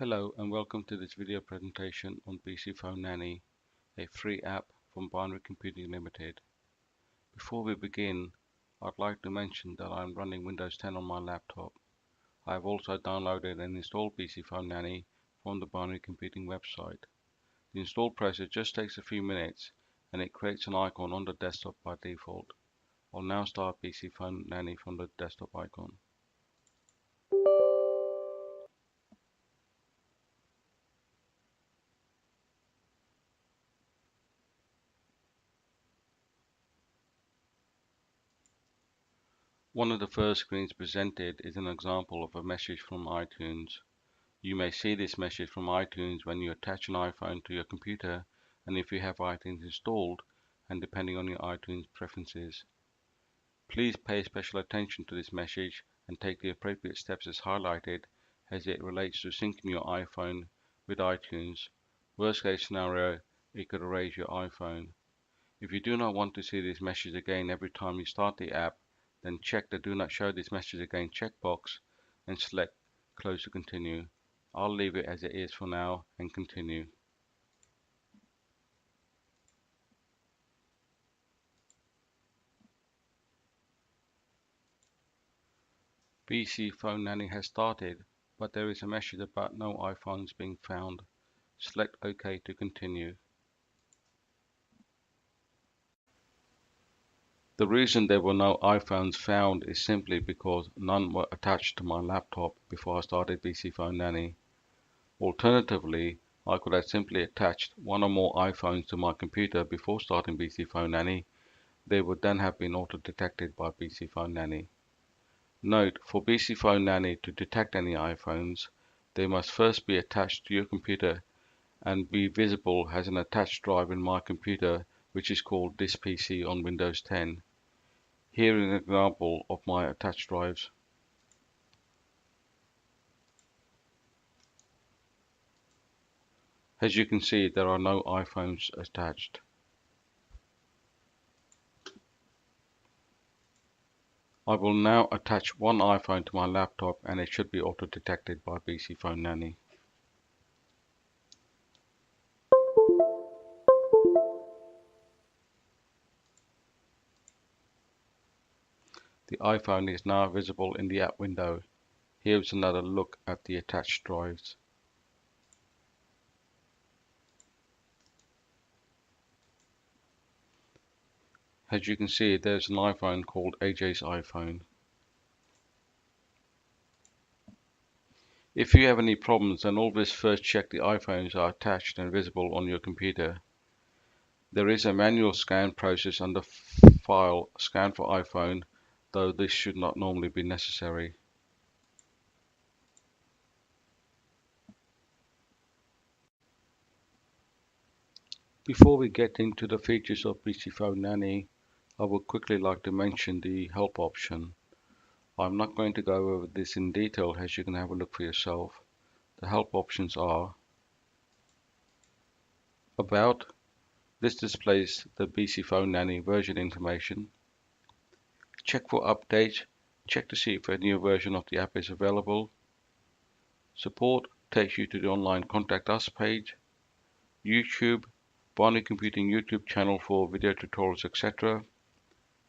Hello and welcome to this video presentation on bcPhoneNanny, a free app from Binary Computing Limited. Before we begin, I'd like to mention that I'm running Windows 10 on my laptop. I have also downloaded and installed bcPhoneNanny from the Binary Computing website. The install process just takes a few minutes and it creates an icon on the desktop by default. I'll now start bcPhoneNanny from the desktop icon. One of the first screens presented is an example of a message from iTunes. You may see this message from iTunes when you attach an iPhone to your computer and if you have iTunes installed and depending on your iTunes preferences. Please pay special attention to this message and take the appropriate steps as highlighted as it relates to syncing your iPhone with iTunes. Worst case scenario, it could erase your iPhone. If you do not want to see this message again every time you start the app, then check the Do Not Show This Message Again checkbox and select Close to continue. I'll leave it as it is for now and continue. bcPhoneNanny has started, but there is a message about no iPhones being found. Select OK to continue. The reason there were no iPhones found is simply because none were attached to my laptop before I started bcPhoneNanny. Alternatively, I could have simply attached one or more iPhones to my computer before starting bcPhoneNanny. They would then have been auto-detected by bcPhoneNanny. Note, for bcPhoneNanny to detect any iPhones, they must first be attached to your computer and be visible as an attached drive in my computer, which is called this PC on Windows 10. Here is an example of my attached drives. As you can see, there are no iPhones attached. I will now attach one iPhone to my laptop and it should be auto-detected by bcPhoneNanny. The iPhone is now visible in the app window. Here's another look at the attached drives. As you can see, there's an iPhone called AJ's iPhone. If you have any problems, then always first check the iPhones are attached and visible on your computer. There is a manual scan process under File, Scan for iPhone, though this should not normally be necessary. Before we get into the features of bcPhoneNanny, I would quickly like to mention the help option. I'm not going to go over this in detail as you can have a look for yourself. The help options are About. This displays the bcPhoneNanny version information. Check for updates. Check to see if a new version of the app is available. Support takes you to the online Contact Us page. YouTube, Binary Computing YouTube channel for video tutorials, etc.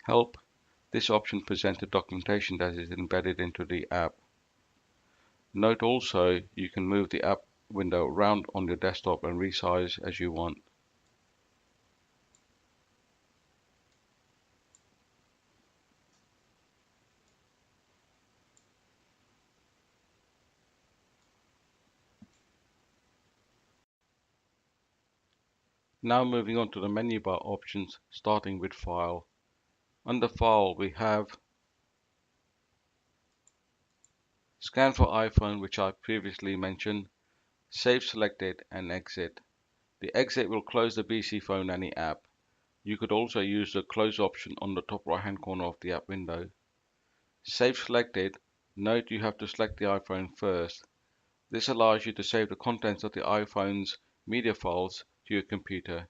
Help. This option presents the documentation that is embedded into the app. Note also you can move the app window around on your desktop and resize as you want. Now moving on to the menu bar options, starting with File. Under File we have Scan for iPhone, which I previously mentioned, Save Selected and Exit. The exit will close the bcPhoneNanny app. You could also use the Close option on the top right hand corner of the app window. Save Selected, note you have to select the iPhone first. This allows you to save the contents of the iPhone's media files to your computer.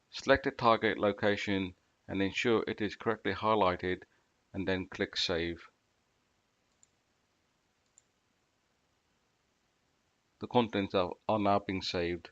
Select the target location and ensure it is correctly highlighted and then click Save. The contents are now being saved.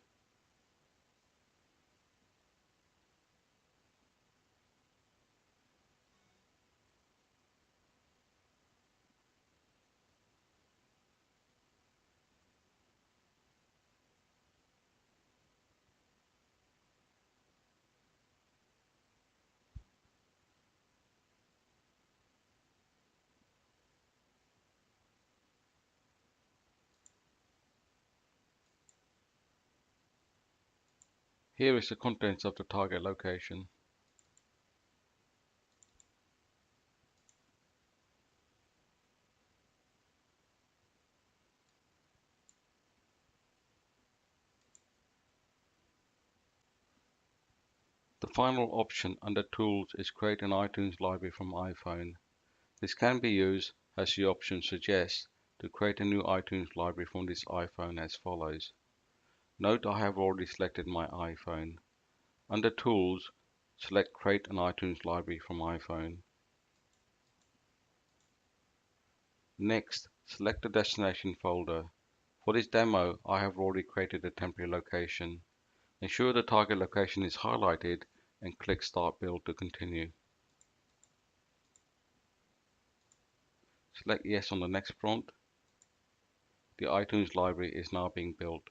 Here is the contents of the target location. The final option under Tools is Create an iTunes library from iPhone. This can be used, as the option suggests, to create a new iTunes library from this iPhone as follows. Note I have already selected my iPhone. Under Tools, select Create an iTunes library from iPhone. Next, select the destination folder. For this demo, I have already created a temporary location. Ensure the target location is highlighted and click Start Build to continue. Select Yes on the next prompt. The iTunes library is now being built.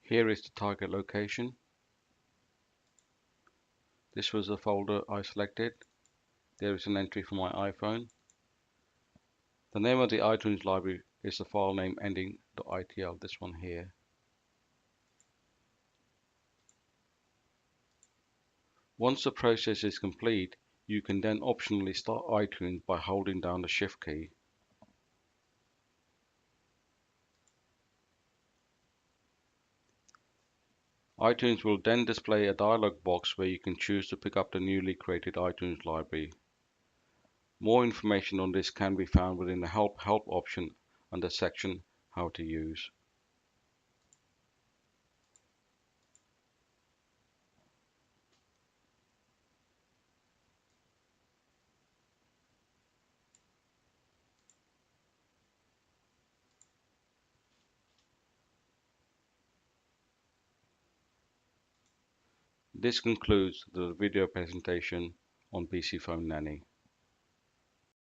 Here is the target location. This was the folder I selected. There is an entry for my iPhone. The name of the iTunes library is the file name ending .itl, this one here. Once the process is complete, you can then optionally start iTunes by holding down the Shift key. iTunes will then display a dialog box where you can choose to pick up the newly created iTunes library. More information on this can be found within the Help option under section How to Use. This concludes the video presentation on bcPhoneNanny.